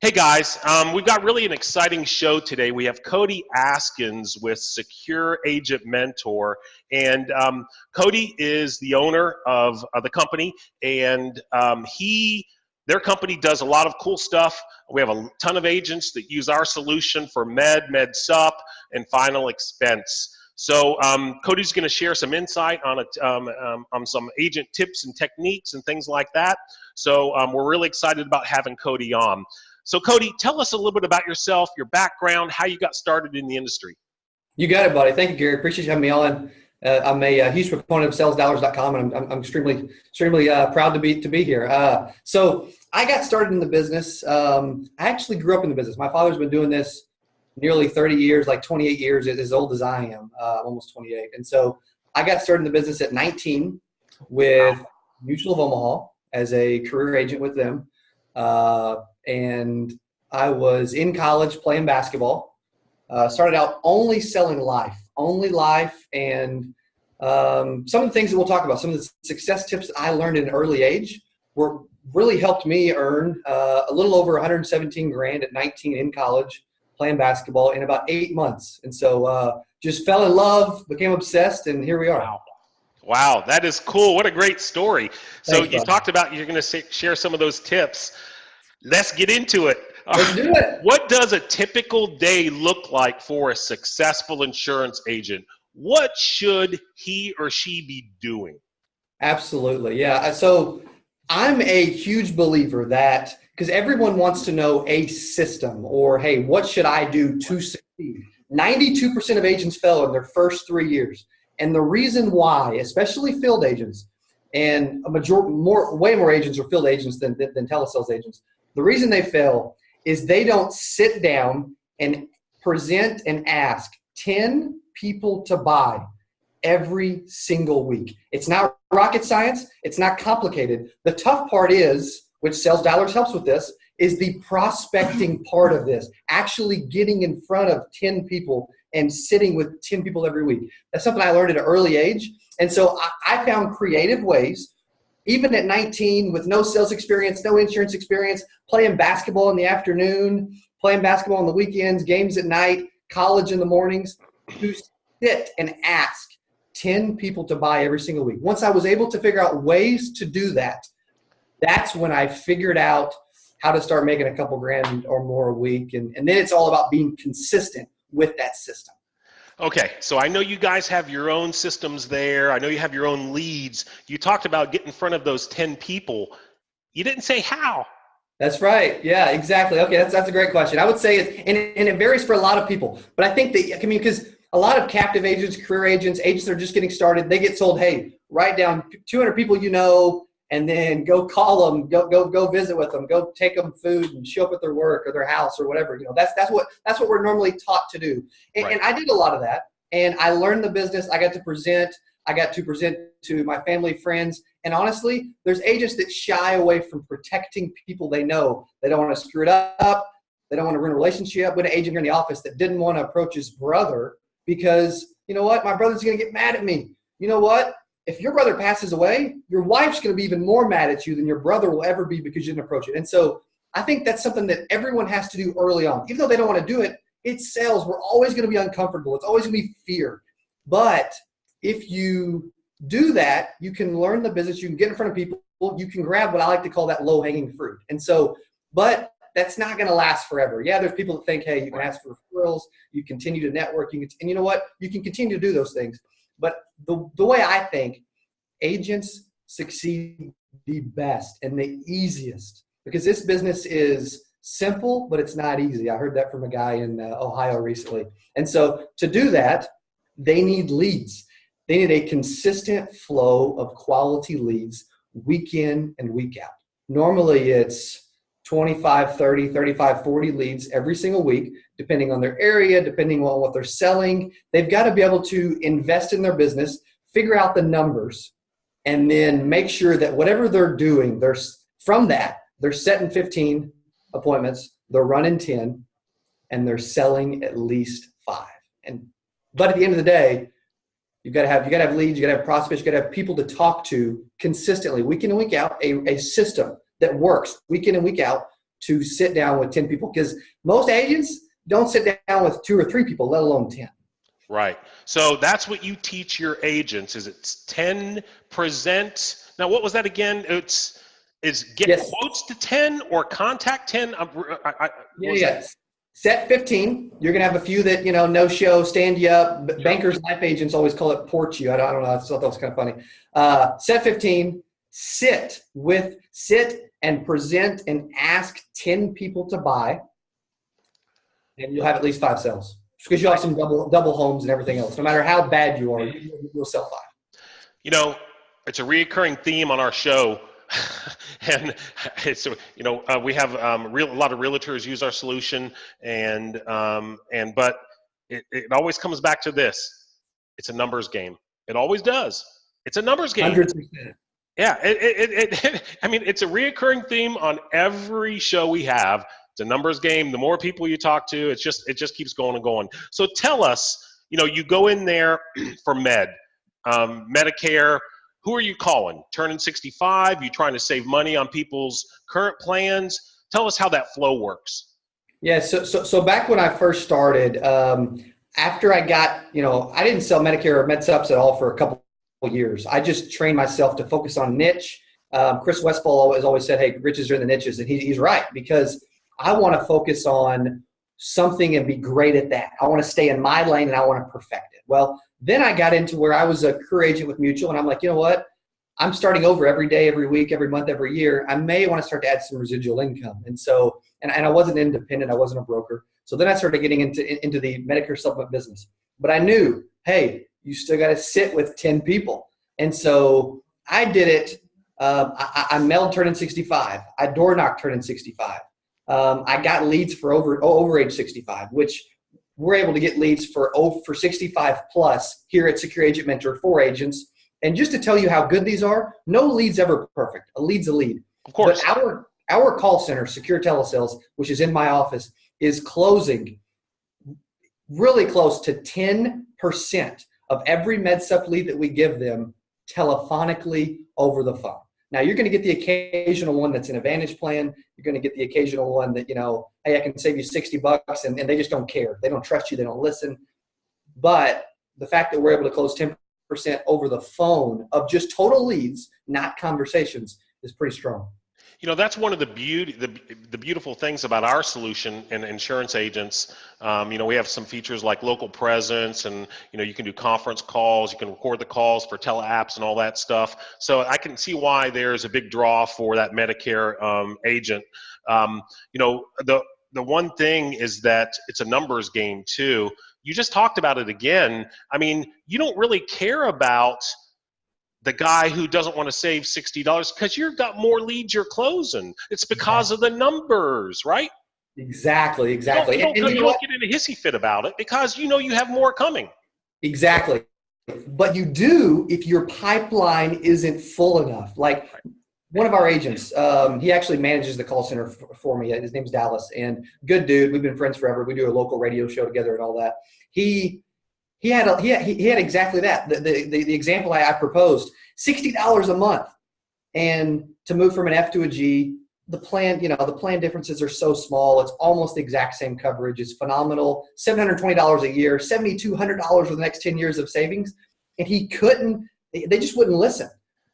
Hey guys, we've got really an exciting show today. We have Cody Askins with Secure Agent Mentor, and Cody is the owner of the company, and their company does a lot of cool stuff. We have a ton of agents that use our solution for Med Sup, and Final Expense. So Cody's going to share some insight on some agent tips and techniques and things like that. So we're really excited about having Cody on. So Cody, tell us a little bit about yourself, your background, how you got started in the industry. You got it, buddy. Thank you, Gary. Appreciate you having me on. I'm a huge proponent of salesdollars.com, and I'm extremely proud to be here. So I got started in the business. I actually grew up in the business. My father's been doing this nearly 30 years, like 28 years, as old as I am, almost 28. And so I got started in the business at 19 with Mutual of Omaha as a career agent with them. And I was in college playing basketball. Started out only selling life, and some of the things that we'll talk about, some of the success tips that I learned at an early age really helped me earn a little over 117 grand at 19 in college playing basketball in about 8 months. And so just fell in love, became obsessed, and here we are. Wow, that is cool. What a great story. So Thanks, you buddy. talked about you're going to share some of those tips. Let's get into it. Let's do it. What does a typical day look like for a successful insurance agent? What should he or she be doing? Absolutely. Yeah. So I'm a huge believer that, because everyone wants to know a system or, hey, what should I do to succeed? 92% of agents fail in their first 3 years. And the reason why, especially field agents, and way more agents are field agents than telesales agents, the reason they fail is they don't sit down and present and ask 10 people to buy every single week. It's not rocket science. It's not complicated. The tough part is, which Sales Dollars helps with this, is the prospecting part of this, actually getting in front of 10 people and sitting with 10 people every week. That's something I learned at an early age. And so I found creative ways, even at 19 with no sales experience, no insurance experience, playing basketball in the afternoon, playing basketball on the weekends, games at night, college in the mornings, to sit and ask 10 people to buy every single week. Once I was able to figure out ways to do that, that's when I figured out how to start making a couple grand or more a week. And then it's all about being consistent with that system. Okay, so I know you guys have your own systems there. I know you have your own leads. You talked about getting in front of those 10 people. You didn't say how. That's right. Yeah, exactly. Okay, that's a great question. I would say it varies for a lot of people. But I think that, because a lot of captive agents, career agents that are just getting started, they get told, hey, write down 200 people you know, and then go call them, go visit with them, go take them food and show up at their work or their house or whatever. That's what we're normally taught to do. And I did a lot of that, and I learned the business. I got to present to my family, friends, and honestly, there's agents that shy away from protecting people they know. They don't want to screw it up. They don't want to ruin a relationship. We had an agent here in the office that didn't want to approach his brother because, you know what, my brother's going to get mad at me. You know what? If your brother passes away, your wife's going to be even more mad at you than your brother will ever be because you didn't approach it. And so I think that's something that everyone has to do early on. Even though they don't want to do it, it's sales. We're always going to be uncomfortable. It's always going to be fear. But if you do that, you can learn the business. You can get in front of people. You can grab what I like to call that low-hanging fruit. And so, but that's not going to last forever. Yeah, there's people that think, hey, you can ask for referrals. You continue to network. And you know what? You can continue to do those things. But the way I think agents succeed the best and the easiest, because this business is simple, but it's not easy. I heard that from a guy in Ohio recently. And so to do that, they need leads. They need a consistent flow of quality leads week in and week out. Normally it's 25, 30, 35, 40 leads every single week, depending on their area, depending on what they're selling. They've got to be able to invest in their business, figure out the numbers, and then make sure that whatever they're doing, they're setting 15 appointments, they're running 10, and they're selling at least 5. But at the end of the day, you got to have leads, you got to have prospects, you got to have people to talk to consistently, week in and week out, a system that works week in and week out to sit down with 10 people, because most agents don't sit down with 2 or 3 people, let alone 10. Right. So that's what you teach your agents. Is it's 10 present. Now, what was that again? Is get Yes. quotes to 10 or contact 10? Yes. Set 15. You're going to have a few that, no show, stand you up. Sure. Bankers, life agents always call it port you. I don't know. I thought that was kind of funny. Set 15. Sit and present and ask 10 people to buy, and you'll have at least 5 sales. Because you'll have some double homes and everything else. No matter how bad you are, you'll sell 5. It's a reoccurring theme on our show. And it's, we have a lot of realtors use our solution, but it always comes back to this. It's a numbers game. It always does. It's a numbers game. 100%. Yeah. It's a reoccurring theme on every show we have. It's a numbers game. The more people you talk to, it just keeps going and going. So tell us, you go in there for Medicare. Who are you calling? Turning 65? You trying to save money on people's current plans? Tell us how that flow works. Yeah. So back when I first started, after I got, I didn't sell Medicare or MedSups at all for a couple of years. I just trained myself to focus on niche. Chris Westfall always said, hey, riches are in the niches. And he's right, because I want to focus on something and be great at that. I want to stay in my lane and I want to perfect it. Well, then I got into where I was a career agent with Mutual, and I'm like, you know what? I'm starting over every day, every week, every month, every year. I may want to start to add some residual income. And so, and I wasn't independent. I wasn't a broker. So then I started getting into the Medicare supplement business. But I knew, hey, you still got to sit with 10 people. And so I did it. I mailed turning 65. I door knocked turning 65. I got leads for over age 65, which we're able to get leads for 65 plus here at Secure Agent Mentor for agents. And just to tell you how good these are, no lead's ever perfect. A lead's a lead. Of course. But our call center, Secure Telesales, which is in my office, is closing really close to 10% of every MedSup lead that we give them telephonically over the phone. Now, you're going to get the occasional one that's an Advantage plan. You're going to get the occasional one that, hey, I can save you $60, and they just don't care. They don't trust you. They don't listen. But the fact that we're able to close 10% over the phone of just total leads, not conversations, is pretty strong. That's one of the beautiful things about our solution and insurance agents. We have some features like local presence, and you can do conference calls, you can record the calls for tele apps and all that stuff. So I can see why there's a big draw for that Medicare agent. The one thing is that it's a numbers game too. You just talked about it again. You don't really care about the guy who doesn't want to save $60 because you've got more leads you're closing. It's because of the numbers, right? Exactly. You don't get in a hissy fit about it because you have more coming. Exactly. But you do if your pipeline isn't full enough. Like one of our agents, he actually manages the call center for me. His name's Dallas, and good dude. We've been friends forever. We do a local radio show together and all that. He had exactly that. The example I proposed, $60 a month, and to move from an F to a G. The plan, the plan differences are so small. It's almost the exact same coverage. It's phenomenal. $720 a year, $7,200 for the next 10 years of savings, and he couldn't. They just wouldn't listen.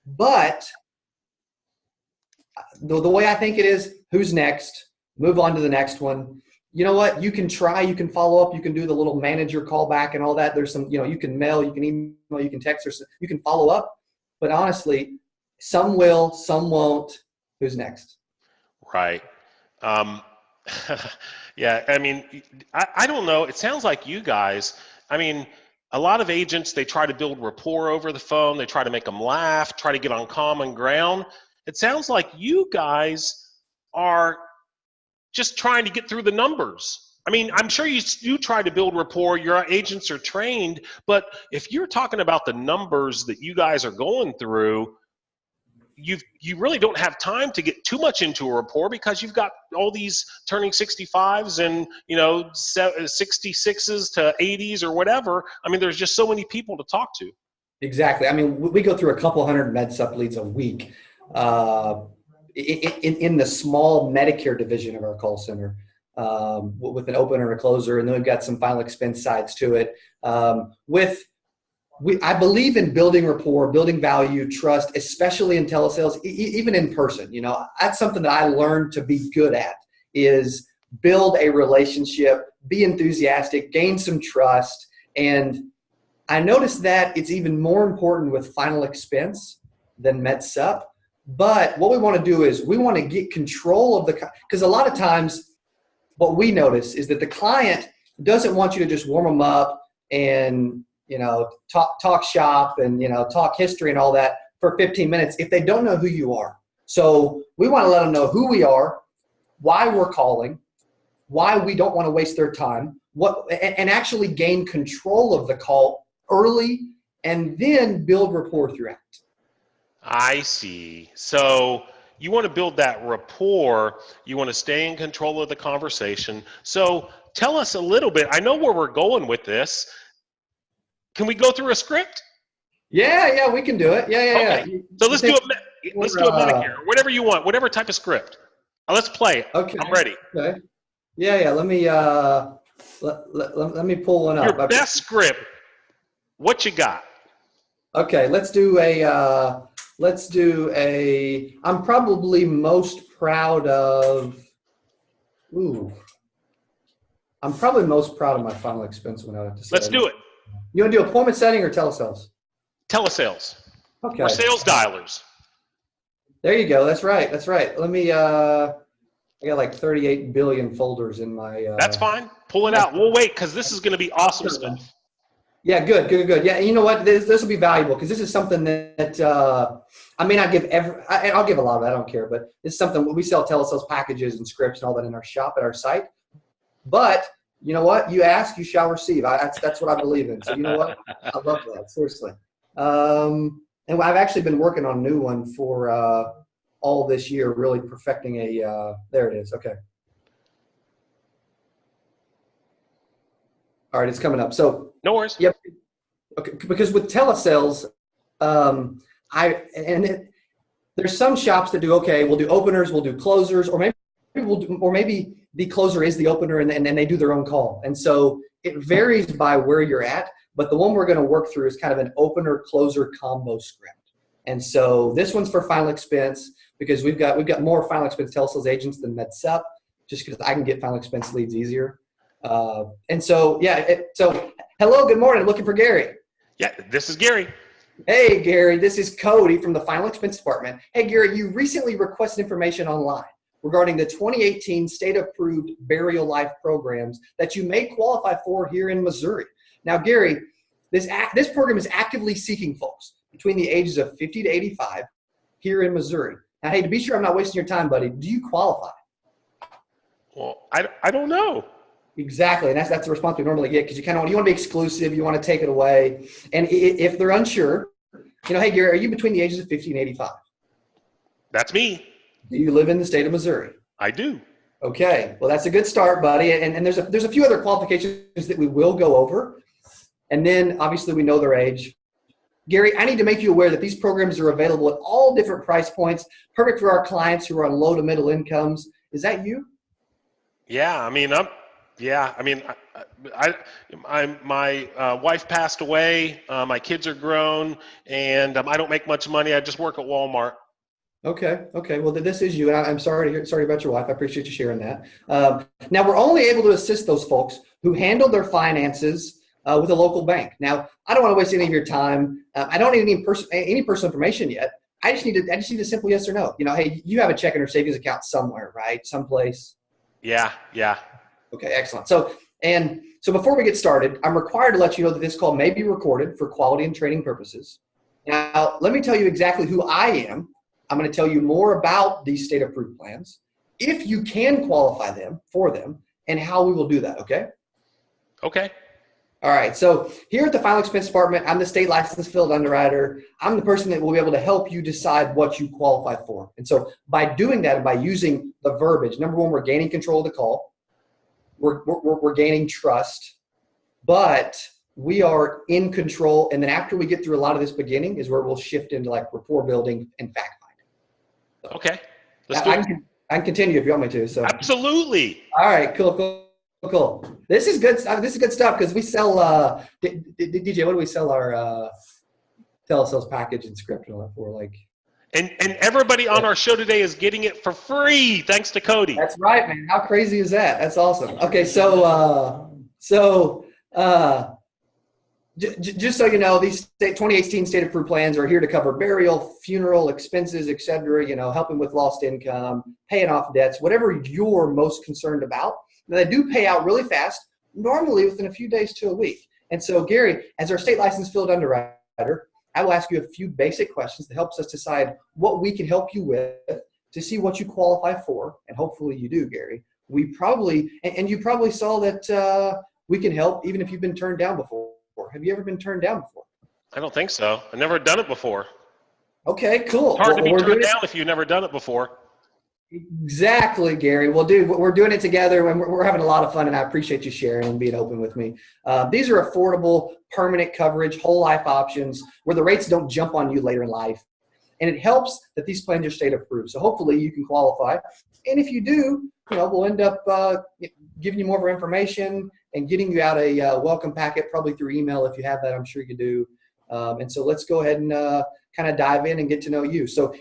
But the way I think it is, who's next? Move on to the next one. You know what? You can try, you can follow up, you can do the little manager callback and all that. There's some, you can mail, you can email, you can text, or you can follow up. But honestly, some will, some won't. Who's next? Right. Yeah. I don't know. It sounds like you guys, a lot of agents, they try to build rapport over the phone. They try to make them laugh, try to get on common ground. It sounds like you guys are just trying to get through the numbers. I'm sure you try to build rapport. Your agents are trained, but if you're talking about the numbers that you guys are going through, you really don't have time to get too much into a rapport because you've got all these turning 65s and 66s to 80s or whatever. There's just so many people to talk to. Exactly. We go through a couple hundred MedSup leads a week. in the small Medicare division of our call center, with an opener and a closer, and then we've got some final expense sides to it. I believe in building rapport, building value, trust, especially in telesales, even in person. You know, that's something that I learned to be good at, is build a relationship, be enthusiastic, gain some trust. And I noticed that it's even more important with final expense than MedSup. But what we want to do is we want to get control of because a lot of times what we notice is that the client doesn't want you to just warm them up and, you know, talk shop and, you know, talk history and all that for 15 minutes if they don't know who you are. So we want to let them know who we are, why we're calling, why we don't want to waste their time, and actually gain control of the call early and then build rapport throughout. I see. So you want to build that rapport. You want to stay in control of the conversation. So tell us a little bit. I know where we're going with this. Can we go through a script? Yeah, we can do it. Yeah. So let's do a Medicare, whatever you want, whatever type of script. Let's play it. Okay. I'm ready. Okay. Yeah. Let me let me pull one up. Your best script. What you got? Okay, let's do a. I'm probably most proud of. I'm probably most proud of my final expense one. I have to say. Let's do it. You want to do appointment setting or telesales? Telesales. Okay. Or sales dialers. There you go. That's right. Let me. I got like 38 billion folders in my. That's fine. Pull it out. We'll wait because this is going to be awesome stuff. Yeah, good. Yeah, and you know what? This will be valuable because this is something that I may not give I'll give a lot of it. I don't care, but it's something we sell telesales packages and scripts and all that in our shop at our site. But you know what? You ask, you shall receive. That's what I believe in. So you know what? I love that, seriously. And I've actually been working on a new one for all this year, really perfecting a. There it is. Okay. All right, it's coming up. So no worries. Yep. Okay, because with telesales, there's some shops that do we'll do openers, we'll do closers, or maybe the closer is the opener and then they do their own call. And so it varies by where you're at, but the one we're going to work through is kind of an opener closer combo script. And so this one's for final expense because we've got more final expense telesales agents than MedSup, just because I can get final expense leads easier. And so, so hello, good morning. Looking for Gary. Yeah, this is Gary. Hey, Gary, this is Cody from the Final Expense Department. Hey, Gary, you recently requested information online regarding the 2018 state-approved burial life programs that you may qualify for here in Missouri. Now, Gary, this program is actively seeking folks between the ages of 50 to 85 here in Missouri. Now, hey, to be sure I'm not wasting your time, buddy, do you qualify? Well, I don't know. Exactly, and that's the response we normally get because you want to be exclusive, you want to take it away, and if they're unsure, hey Gary, are you between the ages of 50 and 85? That's me. Do you live in the state of Missouri? I do. Okay, well that's a good start, buddy, and there's a few other qualifications that we will go over, and then obviously we know their age. Gary, I need to make you aware that these programs are available at all different price points, perfect for our clients who are on low to middle incomes. Is that you? Yeah, my wife passed away. My kids are grown, and I don't make much money. I just work at Walmart. Okay. Well, this is you, and I'm sorry about your wife. I appreciate you sharing that. Now, we're only able to assist those folks who handle their finances with a local bank. Now, I don't want to waste any of your time. I don't need any personal information yet. I just need a simple yes or no. Hey, you have a checking or savings account somewhere, right? Someplace. Yeah. Okay, excellent. So before we get started, I'm required to let you know that this call may be recorded for quality and training purposes. Now, let me tell you exactly who I am. I'm going to tell you more about these state-approved plans, if you can qualify for them, and how we will do that, okay? Okay. All right, so here at the Final Expense Department, I'm the state licensed field underwriter. I'm the person that will be able to help you decide what you qualify for. And so by doing that and by using the verbiage, number one, we're gaining control of the call. We're gaining trust, but we are in control. And then after we get through a lot of this beginning is where we'll shift into like rapport building and fact finding. Okay. Let's do it. I can continue if you want me to. So Absolutely. all right, cool. This is good. This is good stuff because we sell. DJ, what do we sell our telesales package and script and all that for? Like, And everybody on our show today is getting it for free, thanks to Cody. that's right, man. How crazy is that? That's awesome. Okay, just so you know, these 2018 state approved plans are here to cover burial, funeral expenses, etc. You know, helping with lost income, paying off debts, whatever you're most concerned about. Now, they do pay out really fast, normally within a few days to a week. And so, Gary, as our state licensed field underwriter, I will ask you a few basic questions that helps us decide what we can help you with to see what you qualify for, and hopefully you do, Gary. We probably, and you probably saw that we can help even if you've been turned down before. Have you ever been turned down before? I don't think so. I've never done it before. Okay, cool. It's hard to be turned down if you've never done it before. Exactly, Gary. Well, dude, we're doing it together, and we're having a lot of fun, and I appreciate you sharing and being open with me. These are affordable, permanent coverage, whole life options where the rates don't jump on you later in life. And it helps that these plans are state approved. So hopefully you can qualify. And if you do, we'll end up giving you more information and getting you out a welcome packet, probably through email if you have that. I'm sure you do. And so let's go ahead and kind of dive in and get to know you. So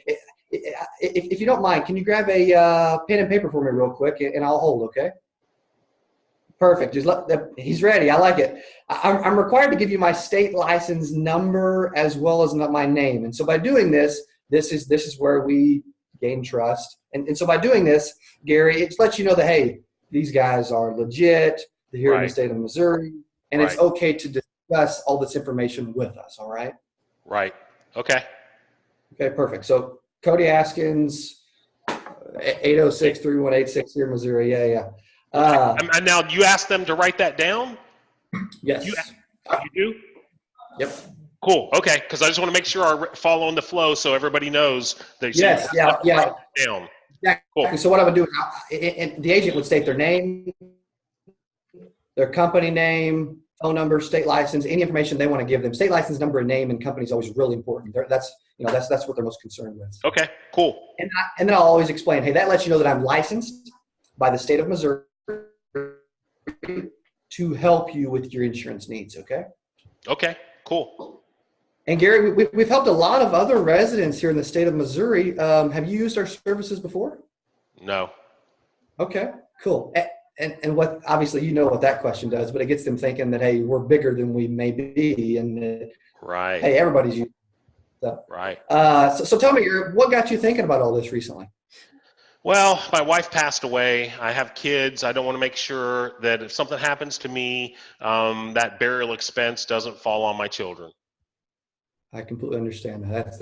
if you don't mind, can you grab a pen and paper for me real quick, and I'll hold, okay? Perfect. He's ready. I like it. I'm required to give you my state license number as well as my name. And so by doing this is where we gain trust. And so by doing this, Gary, it lets you know that, hey, these guys are legit. They're here in the state of Missouri. And it's okay to discuss all this information with us, all right? Right. Okay. Okay, perfect. So Cody Askins, 806-3186 here in Missouri. Yeah. And now you asked them to write that down? Yes. You do? Yep. Cool. Okay. Because I just want to make sure I'm following the flow so everybody knows that yes. Yeah. Write it down. Exactly. Cool. So what I would do, and the agent would state their name, their company name, phone number, state license, any information they want to give them. State license number and name and company is always really important. That's what they're most concerned with. Okay. Cool. And then I'll always explain, hey, that lets you know that I'm licensed by the state of Missouri to help you with your insurance needs, okay? Okay, cool. And Gary, we've helped a lot of other residents here in the state of Missouri. Have you used our services before? No. Okay, cool. And what, obviously you know what that question does, but it gets them thinking that, hey, we're bigger than we may be, and hey, everybody's using it. So, right. So tell me, what got you thinking about all this recently? Well, my wife passed away. I have kids. I don't want to make sure that if something happens to me, that burial expense doesn't fall on my children. I completely understand that.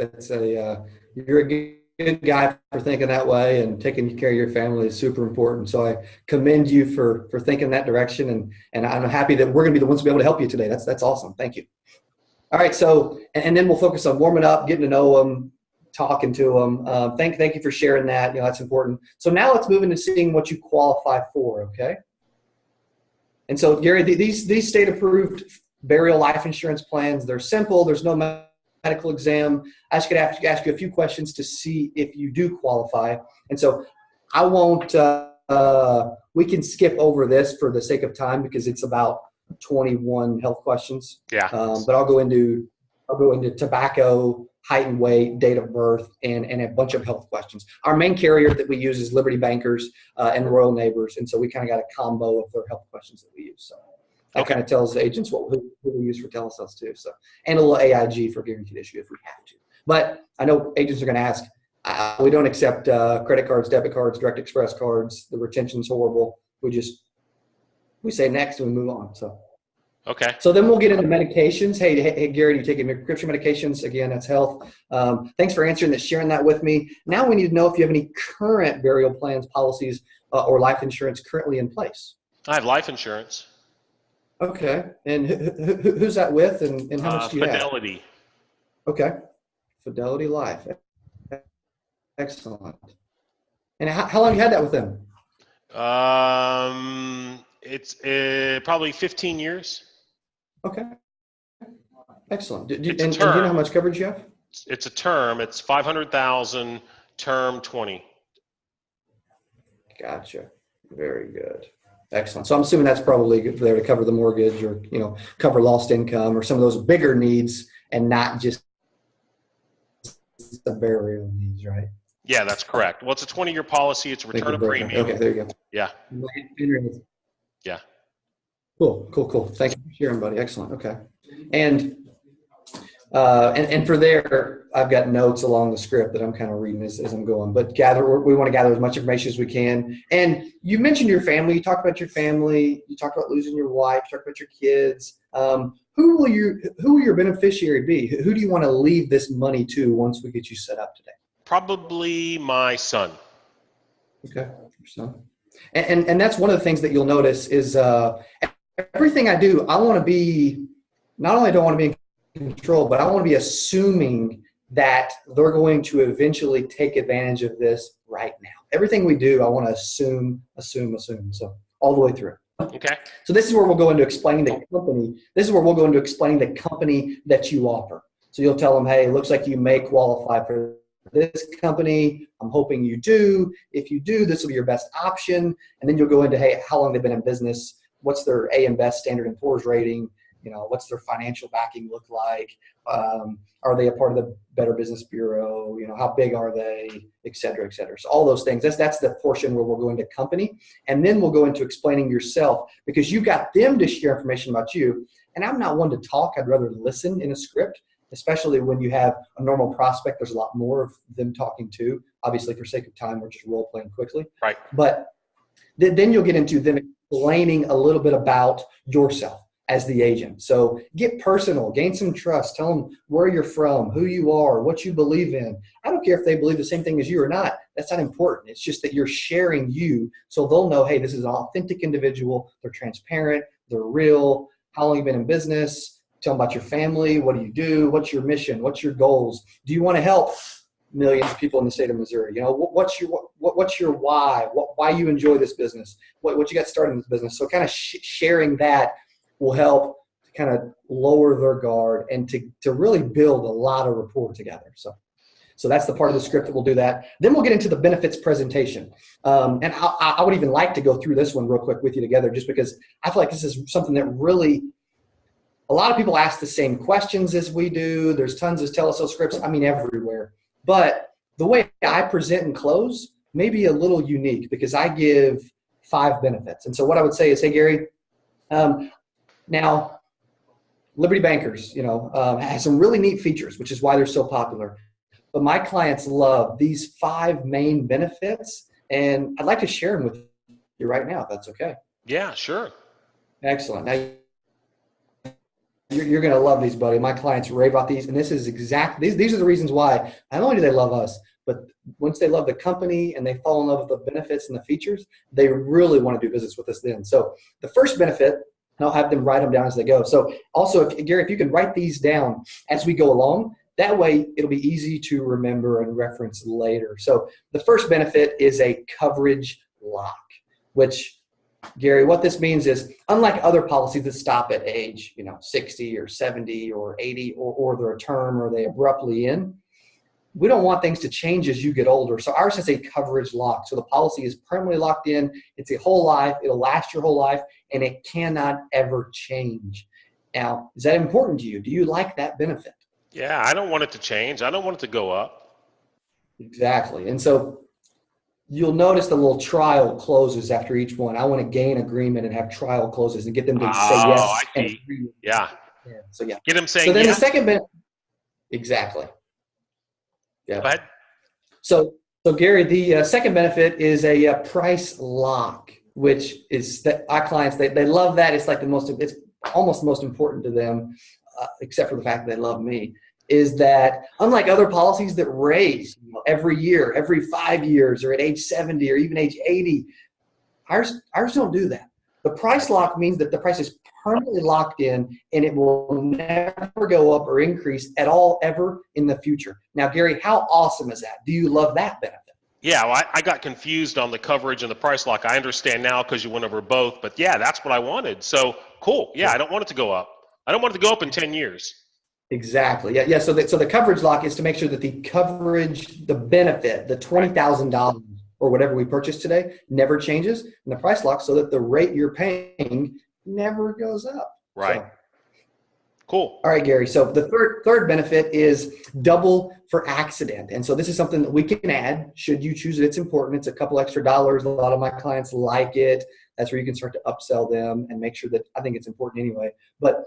You're a good guy for thinking that way, and taking care of your family is super important. So I commend you for thinking that direction, and I'm happy that we're going to be the ones to be able to help you today. That's awesome. Thank you. All right. So, and then we'll focus on warming up, getting to know them, talking to them. Thank you for sharing that. That's important. So now let's move into seeing what you qualify for. Okay. And so, Gary, these state approved burial life insurance plans, they're simple. There's no medical exam. I just could ask you a few questions to see if you do qualify. And so I won't, we can skip over this for the sake of time because it's about 21 health questions. Yeah. But I'll go into tobacco, height and weight, date of birth, and a bunch of health questions. Our main carrier that we use is Liberty Bankers and Royal Neighbors. And so we kind of got a combo of their health questions that we use. So that kind of tells the agents who we use for telesales too. So, and a little AIG for guaranteed issue if we have to. But I know agents are going to ask, we don't accept credit cards, debit cards, direct express cards. The retention's horrible. We say next and we move on. So, okay. So then we'll get into medications. Hey, Gary, you taking prescription medications? Again, that's health. Thanks for sharing that with me. Now we need to know if you have any current burial plans, policies, or life insurance currently in place. I have life insurance. Okay. And who's that with, and how much do you have? Fidelity. Okay. Fidelity Life. Excellent. And how long have you had that with them? It's probably 15 years. Okay. Excellent. And do you know how much coverage you have? It's a term. It's 500,000, term 20. Gotcha. Very good. Excellent. So I'm assuming that's probably there to cover the mortgage or, cover lost income or some of those bigger needs and not just the burial needs, right? Yeah, that's correct. Well, it's a 20-year policy. It's a return of premium. Okay, there you go. Yeah. Yeah. Cool. Thank you for sharing, buddy. Excellent. Okay. And for there, I've got notes along the script that I'm kind of reading as I'm going. But we want to gather as much information as we can. And you mentioned your family. You talked about your family. You talked about losing your wife. You talked about your kids. Who will your beneficiary be? Who do you want to leave this money to once we get you set up today? Probably my son. Okay, your son. And that's one of the things that you'll notice is everything I do, I want to be, not only do I want to be in control, but I want to be assuming that they're going to eventually take advantage of this right now. Everything we do, I want to assume. So all the way through. Okay. So this is where we'll go into explaining the company. This is where we'll go into explaining the company that you offer. So you'll tell them, hey, it looks like you may qualify for this company. I'm hoping you do. If you do, this will be your best option. And then you'll go into, hey, how long they've been in business, what's their AM Best Standard & Poor's rating, what's their financial backing look like, are they a part of the Better Business Bureau, how big are they, et cetera, et cetera. So all those things, that's the portion where we'll go into company. And then we'll go into explaining yourself, because you got them to share information about you. And I'm not one to talk. I'd rather listen in a script, especially when you have a normal prospect. There's a lot more of them talking to. Obviously, for sake of time, we're just role playing quickly. Right. But then you'll get into them explaining a little bit about yourself as the agent. So get personal, gain some trust, tell them where you're from, who you are, what you believe in. I don't care if they believe the same thing as you or not. That's not important. It's just that you're sharing you, so they'll know, hey, this is an authentic individual. They're transparent. They're real. How long you been in business? Tell them about your family. What do you do? What's your mission? What's your goals? Do you want to help millions of people in the state of Missouri? What's your why? Why you enjoy this business? What you got started in this business? So kind of sharing that will help to kind of lower their guard and to really build a lot of rapport together. So that's the part of the script that we'll do that. Then we'll get into the benefits presentation. And I would even like to go through this one real quick with you together, just because I feel like this is something that really, a lot of people ask the same questions as we do. There's tons of telesales scripts, everywhere. But the way I present and close may be a little unique because I give 5 benefits. And so what I would say is, hey, Gary, now, Liberty Bankers, has some really neat features, which is why they're so popular. But my clients love these 5 main benefits, and I'd like to share them with you right now, if that's okay. Yeah, sure. Excellent. Now, you're going to love these, buddy. My clients rave about these, and this is these are the reasons why. Not only do they love us, but once they love the company and they fall in love with the benefits and the features, they really want to do business with us then. So the first benefit, and I'll have them write them down as they go. So also, Gary, if you can write these down as we go along, that way it'll be easy to remember and reference later. So the first benefit is a coverage lock, which, Gary, what this means is, unlike other policies that stop at age 60 or 70 or 80 or they're a term or they abruptly end, we don't want things to change as you get older. So ours has a coverage lock. So the policy is permanently locked in. It's a whole life. It'll last your whole life, and it cannot ever change. Now, is that important to you? Do you like that benefit? Yeah, I don't want it to change. I don't want it to go up. Exactly. And so you'll notice the little trial closes after each one. I want to gain agreement and have trial closes and get them to say yes. I see. Yeah. So yeah. Get them saying yes. So then yes. The second benefit. Exactly. Yeah. Go ahead. So Gary, the second benefit is a price lock, which is that our clients, they love that. It's like it's almost the most important to them, except for the fact that they love me, is that unlike other policies that raise every year, every 5 years, or at age 70 or even age 80, ours don't do that. The price lock means that the price is permanently locked in and it will never go up or increase at all ever in the future. Now, Gary, how awesome is that? Do you love that benefit? Yeah, well, I got confused on the coverage and the price lock. I understand now because you went over both, but yeah, that's what I wanted. So cool. Yeah, I don't want it to go up. I don't want it to go up in 10 years. Exactly. So the coverage lock is to make sure that the coverage, the benefit, the $20,000 or whatever we purchase today never changes, and the price lock so that the rate you're paying never goes up. Right. So, Cool. all right, Gary. So the third benefit is double for accident. And so this is something that we can add should you choose it. It's important. It's a couple extra dollars. A lot of my clients like it. That's where you can start to upsell them and make sure that, I think it's important anyway. But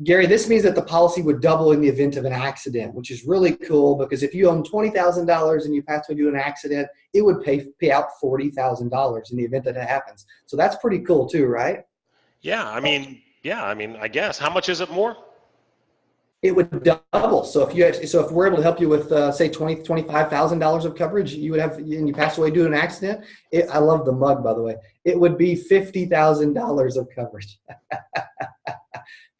Gary, this means that the policy would double in the event of an accident, which is really cool because if you own $20,000 and you pass away due to an accident, it would pay out $40,000 in the event that it happens. So that's pretty cool too, right? Yeah, I mean, I guess. How much is it more? It would double. So if we're able to help you with say $25,000 of coverage, you would have, and you pass away due to an accident. I love the mug, by the way. It would be $50,000 of coverage.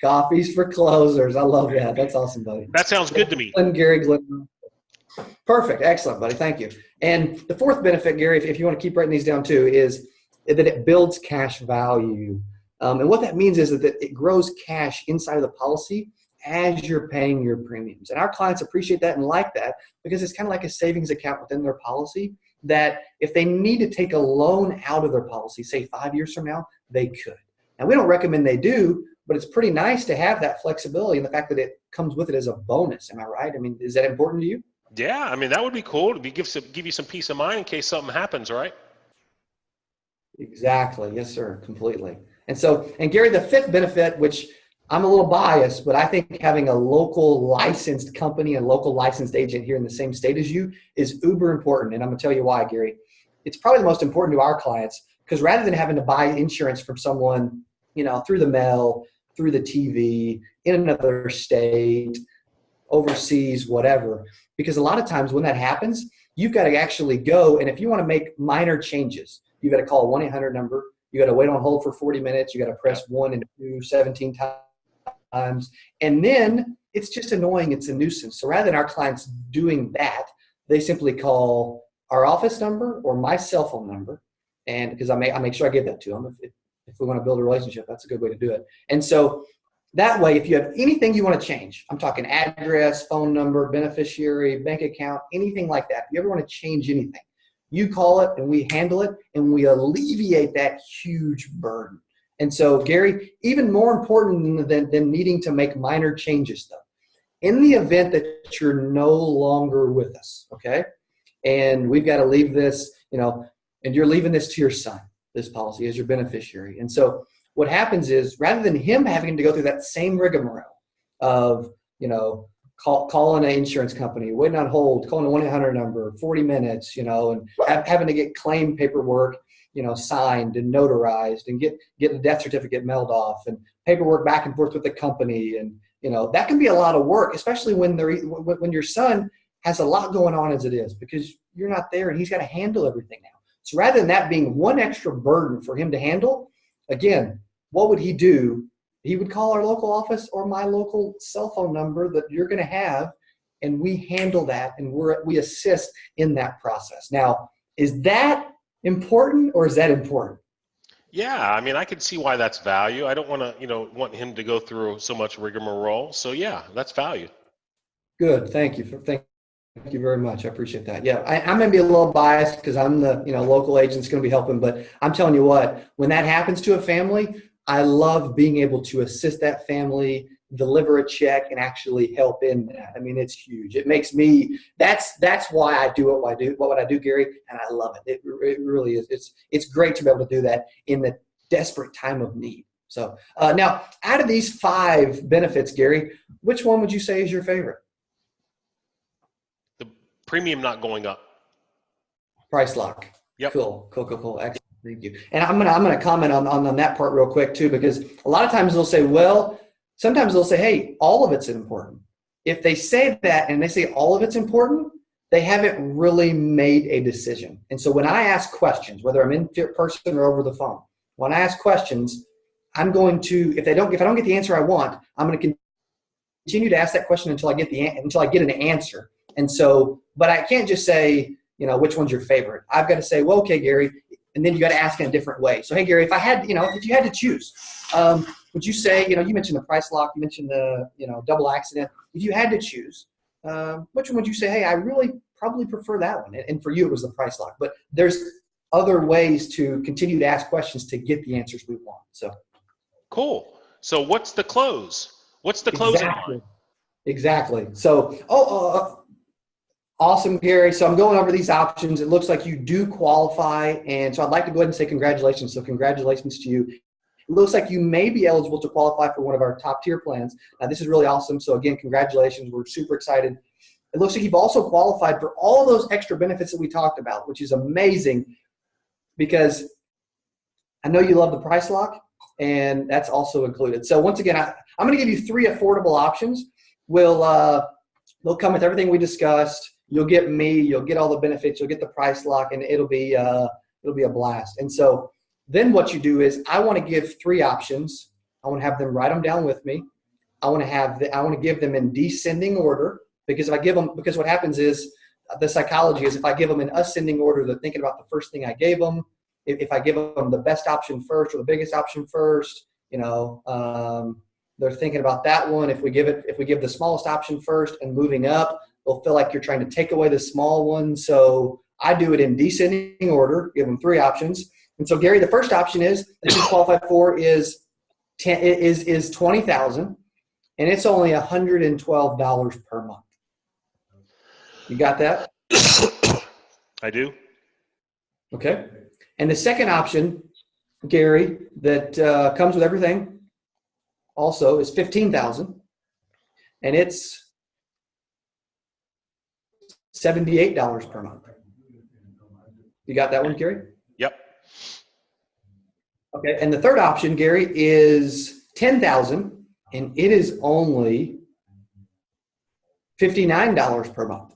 Coffees for closers. I love that. That's awesome, buddy. That sounds good to me. Glenn. Perfect. Excellent, buddy. Thank you. And the fourth benefit, Gary, if you want to keep writing these down too, is that it builds cash value. And what that means is that it grows cash inside of the policy as you're paying your premiums. And our clients appreciate that and like that because it's kind of like a savings account within their policy that if they need to take a loan out of their policy, say 5 years from now, they could. Now, we don't recommend they do, but it's pretty nice to have that flexibility and the fact that it comes with it as a bonus. Am I right? I mean, is that important to you? Yeah, I mean, that would be cool to give you some peace of mind in case something happens, right? Exactly. Yes, sir. Completely. And Gary, the fifth benefit, which I'm a little biased, but I think having a local licensed company and local licensed agent here in the same state as you is uber important. And I'm going to tell you why, Gary. It's probably the most important to our clients because rather than having to buy insurance from someone, through the mail, through the TV, in another state, overseas, whatever, because a lot of times when that happens, you've got to actually go. And if you want to make minor changes, you've got to call a 1-800 number. You got to wait on hold for 40 minutes. You got to press 1 and 2 17 times. And then it's just annoying. It's a nuisance. So rather than our clients doing that, they simply call our office number or my cell phone number. And because I make sure I give that to them. If we want to build a relationship, that's a good way to do it. And so that way, if you have anything you want to change, I'm talking address, phone number, beneficiary, bank account, anything like that. If you ever want to change anything, you call it and we handle it and we alleviate that huge burden. And so, Gary, even more important than needing to make minor changes, though, in the event that you're no longer with us, okay, and we've got to leave this, and you're leaving this to your son, this policy as your beneficiary. And so what happens is rather than him having to go through that same rigmarole of, calling an insurance company, waiting on hold, calling a 1-800 number, 40 minutes, and having to get claim paperwork, signed and notarized and get the death certificate mailed off and paperwork back and forth with the company. And, that can be a lot of work, especially when your son has a lot going on as it is because you're not there and he's got to handle everything now. So rather than that being one extra burden for him to handle, again, what would he do? He would call our local office or my local cell phone number that you're going to have, and we handle that, and we assist in that process. Now, is that important or is that important? Yeah, I mean, I can see why that's value. I don't want to, want him to go through so much rigmarole. So yeah, that's value. Good. Thank you. Thank you very much. I appreciate that. Yeah, I'm going to be a little biased because I'm the local agent's going to be helping. But I'm telling you what, when that happens to a family, I love being able to assist that family, deliver a check, and actually help in that. I mean, it's huge. It makes me. That's why I do what I do. What I do, Gary, and I love it. It really is. It's great to be able to do that in the desperate time of need. So now, out of these 5 benefits, Gary, which one would you say is your favorite? Premium not going up. Price lock. Yep. Cool. Excellent. Thank you. And I'm gonna comment on that part real quick too, because a lot of times they'll say, sometimes they'll say, hey, all of it's important. If they say that and they say all of it's important, they haven't really made a decision. And so when I ask questions, whether I'm in person or over the phone, when I ask questions, I'm going to, if I don't get the answer I want, I'm going to continue to ask that question until I get an answer. And so, but I can't just say, which one's your favorite? I've got to say, well, okay, Gary, and then you got to ask in a different way. So, hey, Gary, if you had to choose, would you say, you mentioned the price lock, you mentioned the, double accident. If you had to choose, which one would you say, hey, I really probably prefer that one. And for you, it was the price lock. But there's other ways to continue to ask questions to get the answers we want. So cool. So what's the close? What's the closing line? Exactly. So, awesome, Gary. So I'm going over these options. It looks like you do qualify. And so I'd like to go ahead and say congratulations. So congratulations to you. It looks like you may be eligible to qualify for one of our top tier plans. Now, this is really awesome. So again, congratulations. We're super excited. It looks like you've also qualified for all those extra benefits that we talked about, which is amazing because I know you love the price lock, and that's also included. So once again, I'm going to give you 3 affordable options. They'll come with everything we discussed. You'll get me, you'll get all the benefits, you'll get the price lock, and it'll be a blast. And so then what you do is I want to give 3 options. I want to have them write them down with me. I want to give them in descending order, because because what happens is the psychology is if I give them in ascending order, they're thinking about the first thing I gave them. If I give them the best option first or the biggest option first, they're thinking about that one. If we give the smallest option first and moving up, they'll feel like you're trying to take away the small one. So I do it in descending order, give them 3 options. And so, Gary, the first option is that you qualify for is $20,000, and it's only $112 per month. You got that? I do. Okay. And the second option, Gary, that comes with everything also is $15,000, and it's $78 per month. You got that one, Gary? Yep. Okay. And the third option, Gary, is $10,000, and it is only $59 per month.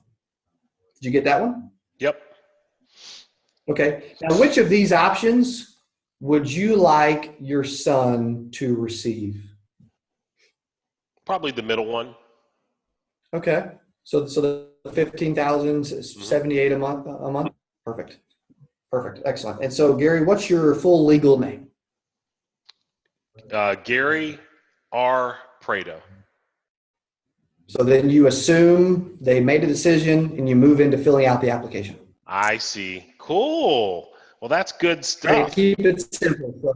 Did you get that one? Yep. Okay. Now, which of these options would you like your son to receive? Probably the middle one. Okay. So the 15,000 is 78 a month. Perfect. Excellent. And so, Gary, what's your full legal name? Gary R. Prado. So then you assume they made a decision and you move into filling out the application. I see. Cool. Well, that's good stuff. Great. Keep it simple.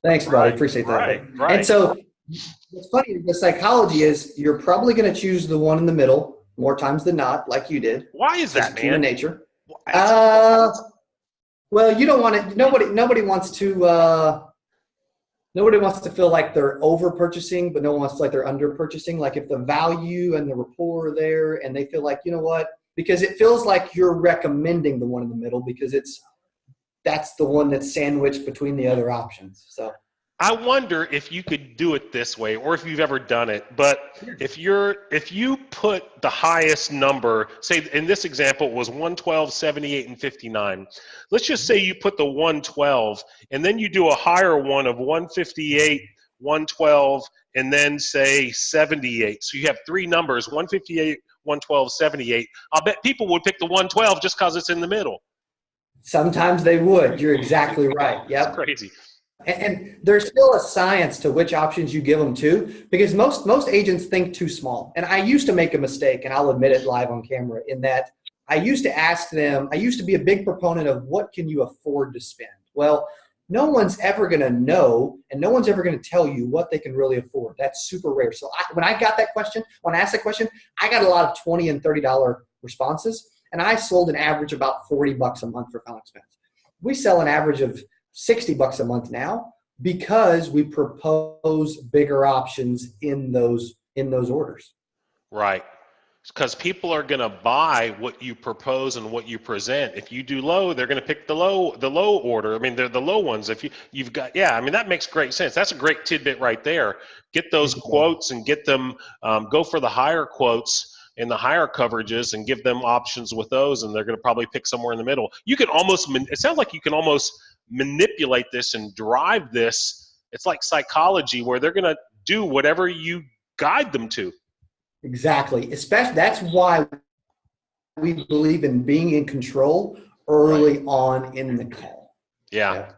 Thanks, buddy. Appreciate that. Right. And so what's funny, the psychology is you're probably going to choose the one in the middle more times than not, like you did. Why is that, man? Human nature. Well, you don't want it. Nobody wants to feel like they're over purchasing, but no one wants to feel like they're under purchasing. Like if the value and the rapport are there and they feel like, you know what, because it feels like you're recommending the one in the middle because that's the one that's sandwiched between the other options. So I wonder if you could do it this way, or if you've ever done it. But if you put the highest number, say in this example it was 112, 78, and 59. Let's just say you put the 112, and then you do a higher one of 158, 112, and then say 78. So you have 3 numbers: 158, 112, 78. I'll bet people would pick the 112 just because it's in the middle. Sometimes they would. You're exactly right. Yep. That's crazy. And there's still a science to which options you give them to, because most agents think too small. And I used to make a mistake, and I'll admit it live on camera, in that I used to ask them, I used to be a big proponent of what can you afford to spend? Well, no one's ever going to know, and no one's ever going to tell you what they can really afford. That's super rare. So when I asked that question, I got a lot of $20 and $30 responses, and I sold an average about $40 a month for Final Expense. We sell an average of $60 a month now because we propose bigger options in those orders. Right. Because people are going to buy what you propose and what you present. If you do low, they're going to pick the low order. I mean, they're the low ones. If you've got, I mean, that makes great sense. That's a great tidbit right there. Get those quotes and get them, go for the higher quotes and the higher coverages and give them options with those, and they're going to probably pick somewhere in the middle. You can almost, it sounds like you can almost manipulate this and drive this. It's like psychology, where they're going to do whatever you guide them to. Exactly. Especially, that's why we believe in being in control early on in the call. Yeah.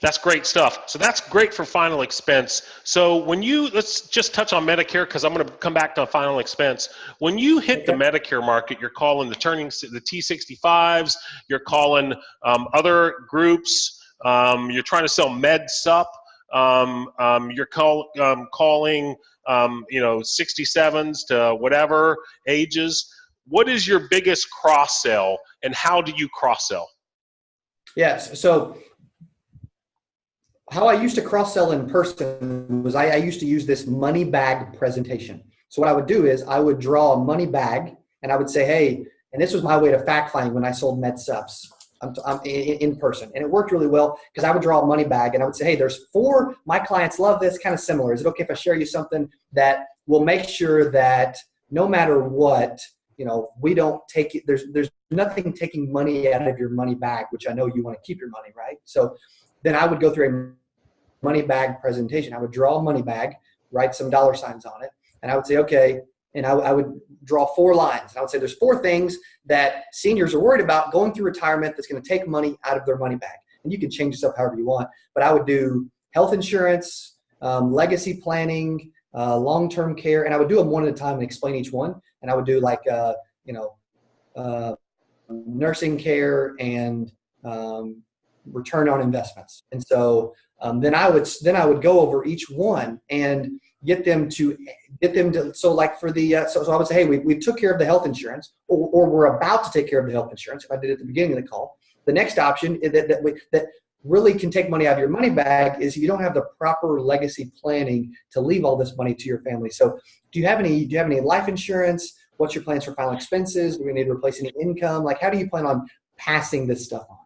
That's great stuff. So that's great for final expense. So let's just touch on Medicare, because I'm going to come back to final expense. When you hit the Medicare market, you're calling the T65s, you're calling other groups, you're trying to sell Med Sup, you're calling 67s to whatever ages. What is your biggest cross sell, and how do you cross sell? Yes. So how I used to cross-sell in person was I used to use this money bag presentation. So what I would do is I would draw a money bag and I would say, hey, and this was my way to fact find when I sold Med Sups in person. And it worked really well because I would draw a money bag and I would say, hey, there's 4, my clients love this, kind of similar. Is it okay if I share you something that will make sure that no matter what, we don't take it, there's nothing taking money out of your money bag, which I know you want to keep your money, right? So then I would go through a money bag presentation. I would draw a money bag, write some dollar signs on it, and I would say, okay, and I would draw 4 lines. And I would say there's 4 things that seniors are worried about going through retirement that's going to take money out of their money bag. And you can change this up however you want, but I would do health insurance, legacy planning, long-term care, and I would do them one at a time and explain each one. And I would do like, nursing care and return on investments. And so then I would go over each one and get them to so like for the so I would say, hey, we took care of the health insurance, or we're about to take care of the health insurance. If I did it at the beginning of the call, the next option is that really can take money out of your money bag is you don't have the proper legacy planning to leave all this money to your family. So do you have any life insurance? What's your plans for final expenses? Do we need to replace any income? Like, how do you plan on passing this stuff on?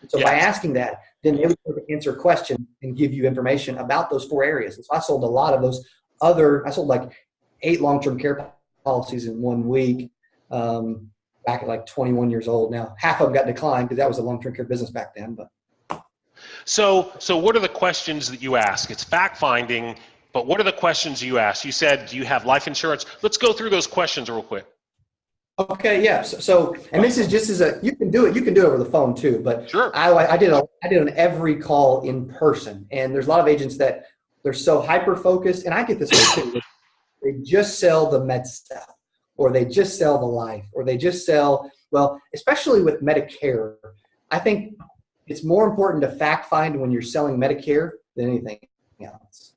So by asking that, then they would answer a question and give you information about those 4 areas. And so I sold a lot of those I sold like 8 long-term care policies in 1 week back at like 21 years old. Now, half of them got declined because that was a long-term care business back then. But So what are the questions that you ask? It's fact finding, but what are the questions you ask? You said, do you have life insurance? Let's go through those questions real quick. Okay, yeah. So and this is just you can do it over the phone too, but sure. I did on every call in person, and there's a lot of agents that they're so hyper focused, and I get this way too. They just sell the med stuff, or they just sell the life, or they just sell, well, especially with Medicare, I think it's more important to fact find when you're selling Medicare than anything else.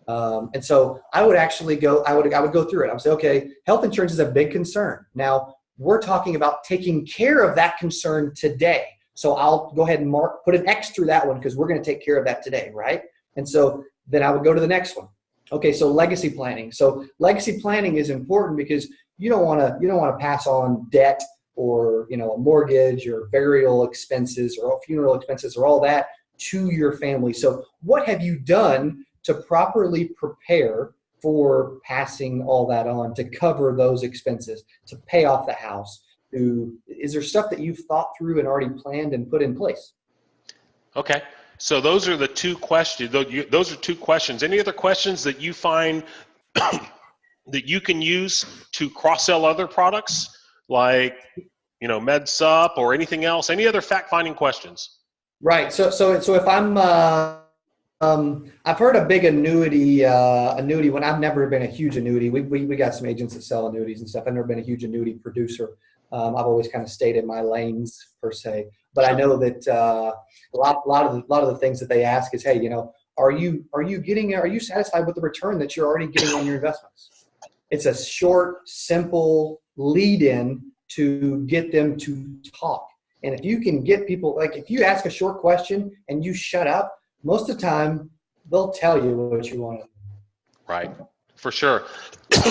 And so I would actually go through it. I would say, okay, health insurance is a big concern. Now we're talking about taking care of that concern today. So I'll go ahead and put an X through that one because we're going to take care of that today, right? And so then I would go to the next one. Okay, so legacy planning. So legacy planning is important because you don't want to pass on debt or a mortgage or burial expenses or funeral expenses or all that to your family. So what have you done to properly prepare for passing all that on, to cover those expenses, to pay off the house? Is there stuff that you've thought through and already planned and put in place? Okay. So those are the 2 questions. Those are 2 questions. Any other questions that you find that you can use to cross-sell other products like, Med Sup or anything else? Any other fact-finding questions? Right. So if I'm I've heard a big annuity when I've never been a huge annuity. We got some agents that sell annuities and stuff. I've never been a huge annuity producer. I've always kind of stayed in my lanes per se. But I know that a lot of the things that they ask is, hey, are you satisfied with the return that you're already getting on your investments? It's a short, simple lead-in to get them to talk. And if you can get people, like if you ask a short question and you shut up, most of the time they'll tell you what you want. Right, for sure.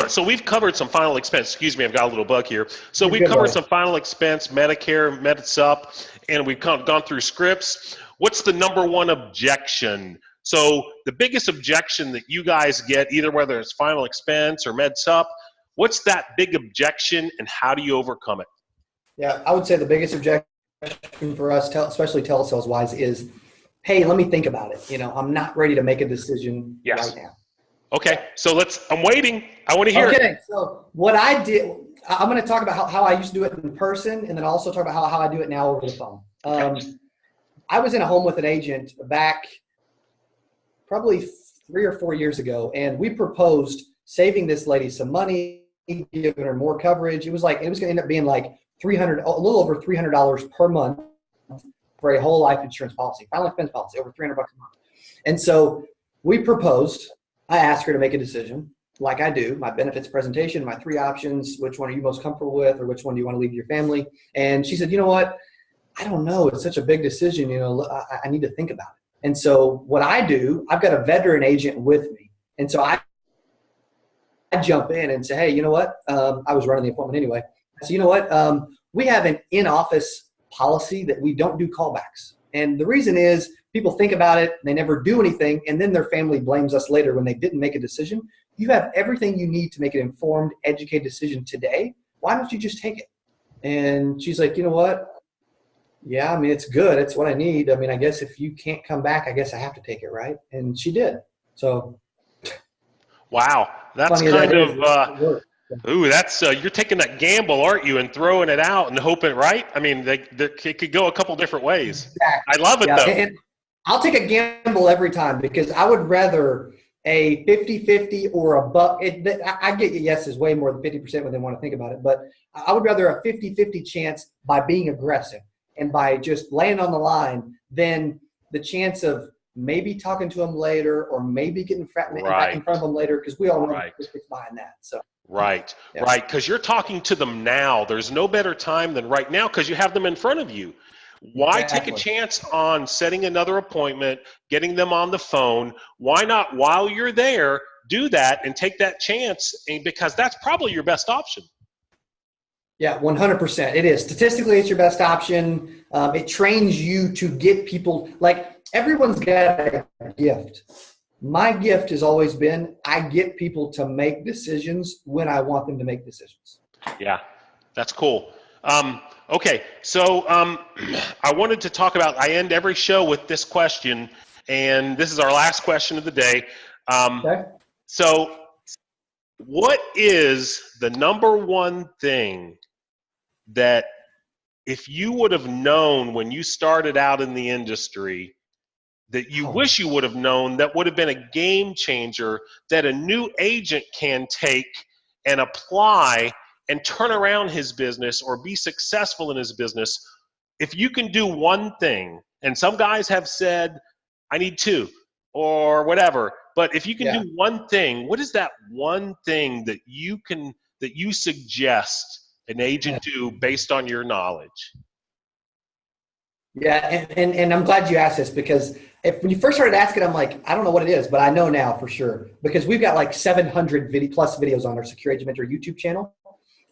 So we've covered some final expense. Excuse me, I've got a little bug here. So we've covered some final expense, Medicare, Med Sup, and we've gone through scripts. What's the number one objection? So the biggest objection that you guys get, either whether it's final expense or Med Sup, what's that big objection and how do you overcome it? Yeah, I would say the biggest objection for us, especially telesales wise, is, hey, let me think about it. I'm not ready to make a decision right now. Okay, so I'm waiting. I want to hear it. Okay, so what I did, I'm going to talk about how I used to do it in person, and then also talk about how I do it now over the phone. I was in a home with an agent back probably 3 or 4 years ago, and we proposed saving this lady some money, giving her more coverage. It was going to end up being like a little over $300 per month for a whole life insurance policy, final expense policy, over $300 a month. And so we proposed. I asked her to make a decision, like I do, my benefits presentation, my 3 options, which one are you most comfortable with, or which one do you want to leave to your family? And she said, you know what? I don't know. It's such a big decision. I need to think about it. And so what I do, I've got a veteran agent with me. And so I jump in and say, hey, you know what? I was running the appointment anyway. So you know what? We have an in-office policy that we don't do callbacks. And the reason is people think about it, they never do anything, and then their family blames us later when they didn't make a decision. You have everything you need to make an informed, educated decision today. Why don't you just take it? And she's like, you know what? Yeah, I mean, it's good. It's what I need. I mean, I guess if you can't come back, I guess I have to take it, right? And she did. So, wow, that's kind of ooh, that's you're taking that gamble, aren't you, and throwing it out and hoping, right? I mean, it could go a couple different ways. Exactly. I love it though. And I'll take a gamble every time because I would rather a 50-50 or a buck. I get yeses way more than 50% when they want to think about it, but I would rather a 50-50 chance by being aggressive and by just laying on the line than the chance of maybe talking to them later or maybe getting back in front of them later, because we all know what's behind that. So. Right, because you're talking to them now. There's no better time than right now because you have them in front of you. Why take a chance on setting another appointment, getting them on the phone? Why not, while you're there, do that and take that chance, because that's probably your best option. Yeah, 100%. It is. Statistically, it's your best option. It trains you to get people, like everyone's got a gift. My gift has always been I get people to make decisions when I want them to make decisions. Yeah, that's cool. Okay, so I wanted to talk about, I end every show with this question, and this is our last question of the day. Okay. So what is the number one thing that if you would have known when you started out in the industry that you wish you would have known that would have been a game changer that a new agent can take and apply and turn around his business or be successful in his business? If you can do one thing, and some guys have said, I need 2 or whatever, but if you can do one thing, what is that one thing that you suggest an agent do based on your knowledge? Yeah, and I'm glad you asked this, because when you first started asking, I'm like, I don't know what it is, but I know now for sure, because we've got like 700 plus videos on our Secure Agent Mentor YouTube channel.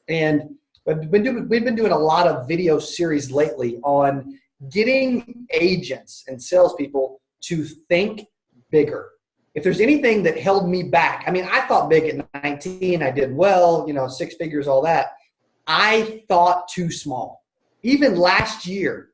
And we've been doing a lot of video series lately on getting agents and salespeople to think bigger. If there's anything that held me back, I mean, I thought big at 19, I did well, 6 figures, all that. I thought too small. Even last year,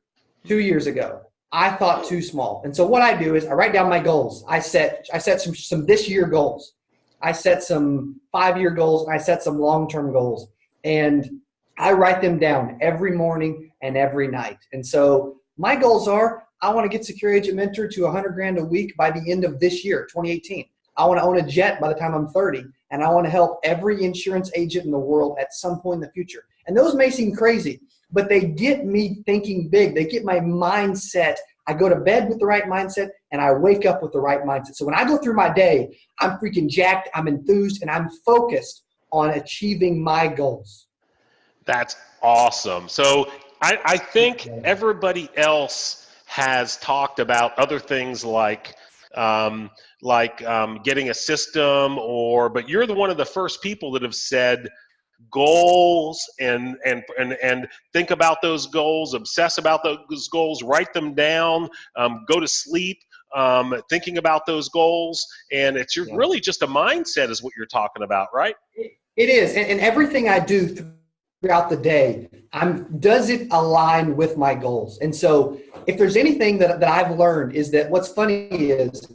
2 years ago, I thought too small. And so what I do is I write down my goals. I set some this year goals. I set some 5-year goals, and I set some long-term goals. And I write them down every morning and every night. And so my goals are, I want to get Secure Agent Mentor to $100,000 a week by the end of this year, 2018. I want to own a jet by the time I'm 30, and I want to help every insurance agent in the world at some point in the future. And those may seem crazy, but they get me thinking big. They get my mindset. I go to bed with the right mindset, and I wake up with the right mindset. So when I go through my day, I'm freaking jacked, I'm enthused, and I'm focused on achieving my goals. That's awesome. So I think everybody else has talked about other things like getting a system, but you're one of the first people that have said goals and think about those goals, obsess about those goals, write them down, go to sleep thinking about those goals, and it's really just a mindset is what you're talking about, right? It is, and everything I do throughout the day, does it align with my goals? And so if there's anything that I've learned is that what's funny is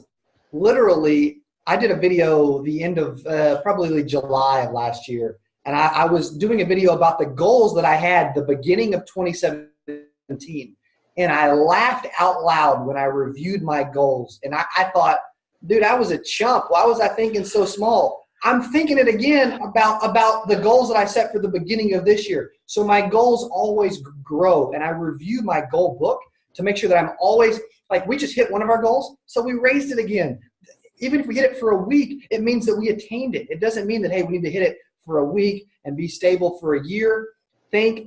literally I did a video the end of probably July of last year, and I was doing a video about the goals that I had the beginning of 2017. And I laughed out loud when I reviewed my goals. And I thought, dude, I was a chump. Why was I thinking so small? I'm thinking it again about the goals that I set for the beginning of this year. So my goals always grow, and I review my goal book to make sure that I'm always, like, we just hit one of our goals, so we raised it again. Even if we hit it for a week, it means that we attained it. It doesn't mean that, hey, we need to hit it for a week and be stable for a year.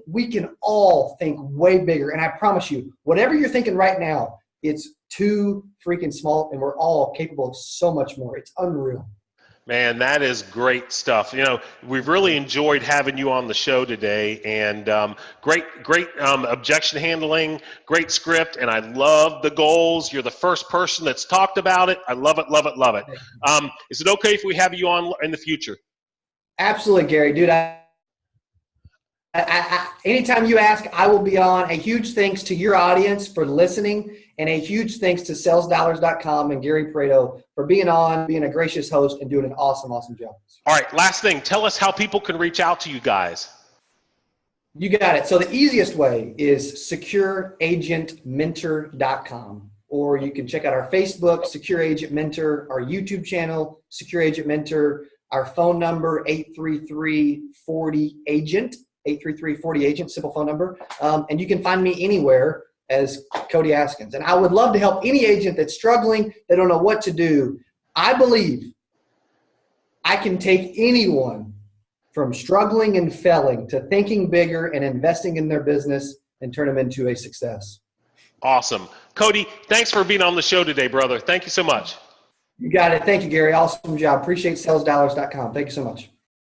We can all think way bigger. And I promise you, whatever you're thinking right now, it's too freaking small, and we're all capable of so much more. It's unreal. Man, that is great stuff. You know, we've really enjoyed having you on the show today, and great objection handling, great script, and I love the goals. You're the first person that's talked about it. I love it, love it, love it. Is it okay if we have you on in the future? Absolutely, Gary. Dude, anytime you ask, I will be on. A huge thanks to your audience for listening, and a huge thanks to salesdollars.com and Gary Prado for being on, being a gracious host, and doing an awesome, awesome job. All right, last thing. Tell us how people can reach out to you guys. You got it. So the easiest way is secureagentmentor.com, or you can check out our Facebook, Secure Agent Mentor, our YouTube channel, Secure Agent Mentor, our phone number, 833-40-AGENT. 833-40-AGENT, simple phone number. And you can find me anywhere as Cody Askins. And I would love to help any agent that's struggling, they don't know what to do. I believe I can take anyone from struggling and failing to thinking bigger and investing in their business and turn them into a success. Awesome. Cody, thanks for being on the show today, brother. Thank you so much. You got it. Thank you, Gary. Awesome job. Appreciate salesdollars.com. Thank you so much.